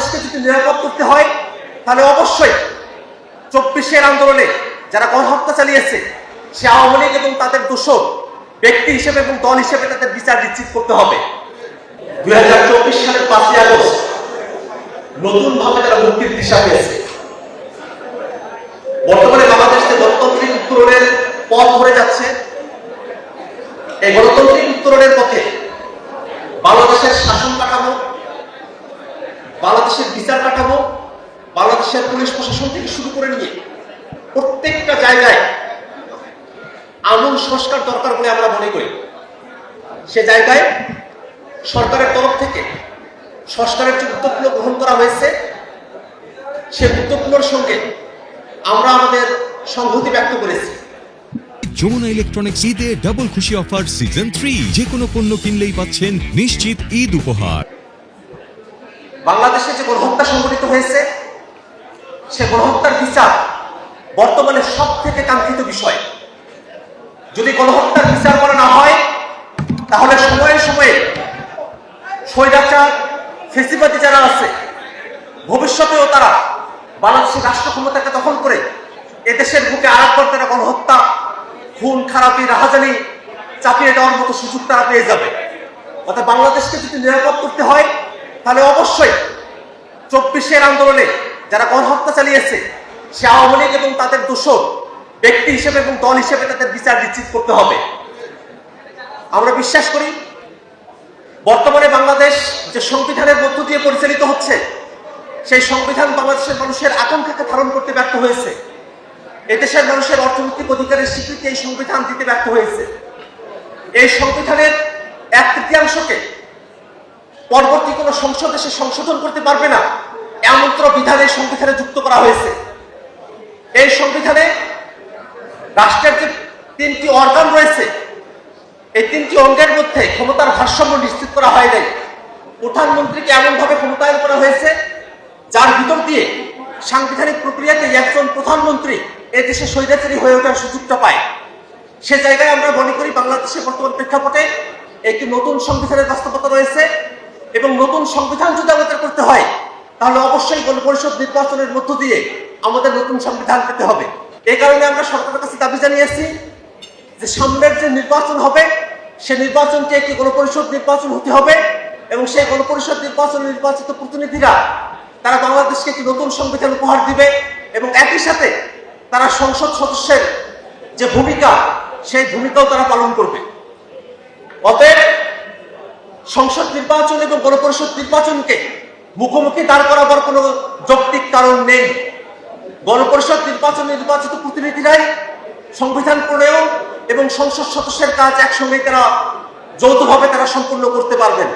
বাংলাদেশকে যদি নিরাপদ করতে হয় তাহলে অবশ্যই 24-এর আন্দোলনে যারা গণহত্যা চালিয়েছে সে আওয়ামী লীগ এবং তাদের দোষর ব্যক্তি হিসেবে এবং দল হিসেবে তাদের বিচার নিশ্চিত করতে হবে। 2024 সালের 5ই আগস্ট নতুন ভাবে তারা মুক্তির দিশা পেয়েছে। বর্তমানে বাংলাদেশ যে গণতান্ত্রিক উত্তরণের পথ ধরে যাচ্ছে, এই গণতান্ত্রিক উত্তরণের পথে বাংলাদেশের শাসন কাঠামো, বাংলাদেশের বিচার কাঠামো, বাংলাদেশের পুলিশ প্রশাসন থেকে শুরু করে নিয়ে প্রত্যেকটা জায়গায় আমূল সংস্কার দরকার বলে আমরা মনে করি। সে জায়গায় সরকারের তরফ থেকে সংস্কারের যে উদ্যোগগুলো গ্রহণ করা হয়েছে সে উদ্যোগগুলোর সঙ্গে আমরা আমাদের সংহতি ব্যক্ত করেছি। যমুনা ইলেকট্রনিক্স ঈদে ডাবল খুশি অফার সিজন 3, যে কোনো পণ্য কিনলেই পাচ্ছেন নিশ্চিত ঈদ উপহার। বাংলাদেশে যে গণহত্যা সংঘটিত হয়েছে সে গণহত্যার বিচার বর্তমানে সব থেকে কাঙ্ক্ষিত বিষয়। যদি গণহত্যার বিচার করা না হয় তাহলে সময়ে সময়ে স্বৈরাচার ফেসিবাদী যারা আছে ভবিষ্যতেও তারা বাংলাদেশের রাষ্ট্র ক্ষমতাকে দখল করে এদেশের বুকে আরেকবার তারা গণহত্যা, খুন খারাপি, রাহাজানি চাপিয়ে দেওয়ার মতো সুযোগ তারা পেয়ে যাবে। অর্থাৎ বাংলাদেশকে যদি নিরাপদ করতে হয় তাহলে অবশ্যই 24-এর আন্দোলনে যারা গণহত্যা চালিয়েছে সে আওয়ামী লীগ এবং তাদের দোষর ব্যক্তি হিসেবে এবং দল হিসেবে তাদের বিচার নিশ্চিত করতে হবে। আমরা বিশ্বাস করি বর্তমানে বাংলাদেশ যে সংবিধানের মধ্য দিয়ে পরিচালিত হচ্ছে সেই সংবিধান বাংলাদেশের মানুষের আকাঙ্ক্ষাকে ধারণ করতে ব্যর্থ হয়েছে। এদেশের মানুষের অর্থনৈতিক অধিকারের স্বীকৃতি এই সংবিধান দিতে ব্যর্থ হয়েছে। এই সংবিধানের 1/3 পরবর্তী কোনো সংসদ এসে সংশোধন করতে পারবে না এমন বিধান এই সংবিধানে যুক্ত করা হয়েছে। এই সংবিধানে রাষ্ট্রের যে 3টি অর্গান রয়েছে এই 3টি অঙ্গের মধ্যে ক্ষমতার ভারসাম্য নিশ্চিত করা হয় নাই। প্রধানমন্ত্রীকে এমনভাবে ক্ষমতায়ন করা হয়েছে যার ভিতর দিয়ে সাংবিধানিক প্রক্রিয়াতে একজন প্রধানমন্ত্রী এই দেশে স্বৈরাচারী হয়ে ওঠার সুযোগটা পায়। সে জায়গায় আমরা মনে করি বাংলাদেশের বর্তমান প্রেক্ষাপটে একটি নতুন সংবিধানের বাস্তবতা রয়েছে এবং নতুন সংবিধান যদি আমাদের করতে হয় তাহলে অবশ্যই গণপরিষদ নির্বাচনের মধ্য দিয়ে আমাদের নতুন সংবিধান পেতে হবে। এই কারণে আমরা সরকারের কাছে দাবি জানিয়েছি যে সামনের যে নির্বাচন হবে সে নির্বাচনটি একটি গণপরিষদ নির্বাচন হতে হবে এবং সেই গণপরিষদ নির্বাচিত প্রতিনিধিরা তারা বাংলাদেশকে একটি নতুন সংবিধান উপহার দিবে এবং একই সাথে তারা সংসদ সদস্যের যে ভূমিকা সেই ভূমিকাও তারা পালন করবে। অতএব সংসদ নির্বাচন এবং গণপরিষদ নির্বাচনকে মুখোমুখি দাঁড় করাবার কোনো যৌক্তিক কারণ নেই। গণপরিষদ নির্বাচিত প্রতিনিধিরাই সংবিধান প্রণয়ন এবং সংসদ সদস্যের কাজ একসঙ্গে তারা যৌথভাবে তারা সম্পূর্ণ করতে পারবেন।